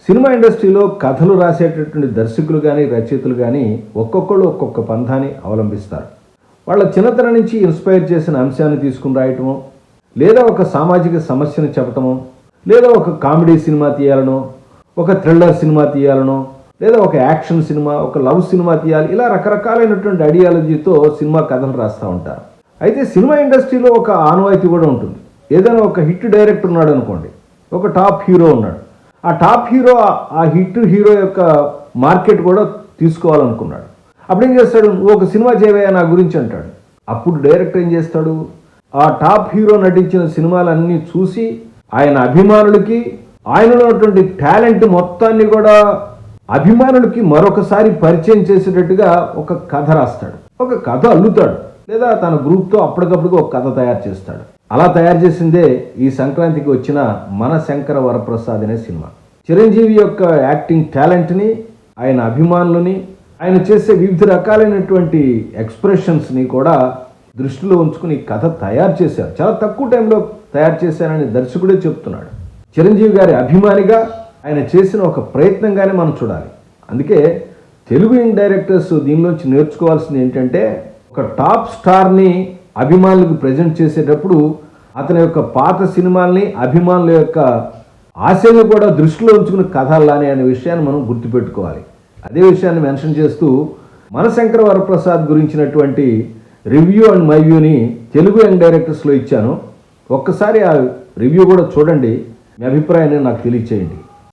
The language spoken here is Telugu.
సినిమా ఇండస్ట్రీలో కథలు రాసేటటువంటి దర్శకులు కానీ రచయితలు కానీ ఒక్కొక్కళ్ళు ఒక్కొక్క పంథాని అవలంబిస్తారు. వాళ్ళ చిన్నతనం నుంచి ఇన్స్పైర్ చేసిన అంశాన్ని తీసుకుని రాయటమో, లేదా ఒక సామాజిక సమస్యను చెప్పటమో, లేదా ఒక కామెడీ సినిమా తీయాలనో, ఒక థ్రిల్లర్ సినిమా తీయాలనో, లేదా ఒక యాక్షన్ సినిమా, ఒక లవ్ సినిమా తీయాలి, ఇలా రకరకాలైనటువంటి ఐడియాలజీతో సినిమా కథలు రాస్తూ ఉంటారు. అయితే సినిమా ఇండస్ట్రీలో ఒక ఆనవాయితీ కూడా ఉంటుంది. ఏదైనా ఒక హిట్ డైరెక్టర్ ఉన్నాడు అనుకోండి, ఒక టాప్ హీరో ఉన్నాడు. ఆ టాప్ హీరో ఆ హిట్ హీరో యొక్క మార్కెట్ కూడా తీసుకోవాలనుకున్నాడు. అప్పుడు ఏం చేస్తాడు, నువ్వు ఒక సినిమా చేయవయ్యా నా గురించి అంటాడు. అప్పుడు డైరెక్టర్ ఏం చేస్తాడు, ఆ టాప్ హీరో నటించిన సినిమాలన్నీ చూసి ఆయన అభిమానులకి ఆయనలో ఉన్నటువంటి టాలెంట్ మొత్తాన్ని కూడా అభిమానులకి మరొకసారి పరిచయం చేసేటట్టుగా ఒక కథ రాస్తాడు, ఒక కథ అల్లుతాడు, లేదా తన గ్రూప్తో అప్పటికప్పుడు ఒక కథ తయారు చేస్తాడు. అలా తయారు చేసిందే ఈ సంక్రాంతికి వచ్చిన మన శంకర వరప్రసాద్ అనే సినిమా. చిరంజీవి యొక్క యాక్టింగ్ టాలెంట్ని, ఆయన అభిమానులని, ఆయన చేసే వివిధ రకాలైనటువంటి ఎక్స్ప్రెషన్స్ని కూడా దృష్టిలో ఉంచుకుని కథ తయారు చేశారు. చాలా తక్కువ టైంలో తయారు చేశారని దర్శకుడే చెప్తున్నాడు. చిరంజీవి గారి అభిమానిగా ఆయన చేసిన ఒక ప్రయత్నంగానే మనం చూడాలి. అందుకే తెలుగు డైరెక్టర్స్ దీనిలోంచి నేర్చుకోవాల్సింది ఏంటంటే, ఒక టాప్ స్టార్ని అభిమానులకు ప్రజెంట్ చేసేటప్పుడు అతని యొక్క పాత సినిమాల్ని, అభిమానుల యొక్క ఆశల్ని కూడా దృష్టిలో ఉంచుకుని కథల్లానే అనే విషయాన్ని మనం గుర్తుపెట్టుకోవాలి. అదే విషయాన్ని మెన్షన్ చేస్తూ మన శంకర వరప్రసాద్ గురించినటువంటి రివ్యూ అండ్ మై వ్యూని తెలుగు యంగ్ డైరెక్టర్స్లో ఇచ్చాను. ఒక్కసారి ఆ రివ్యూ కూడా చూడండి, మీ అభిప్రాయాన్ని నాకు తెలియచేయండి.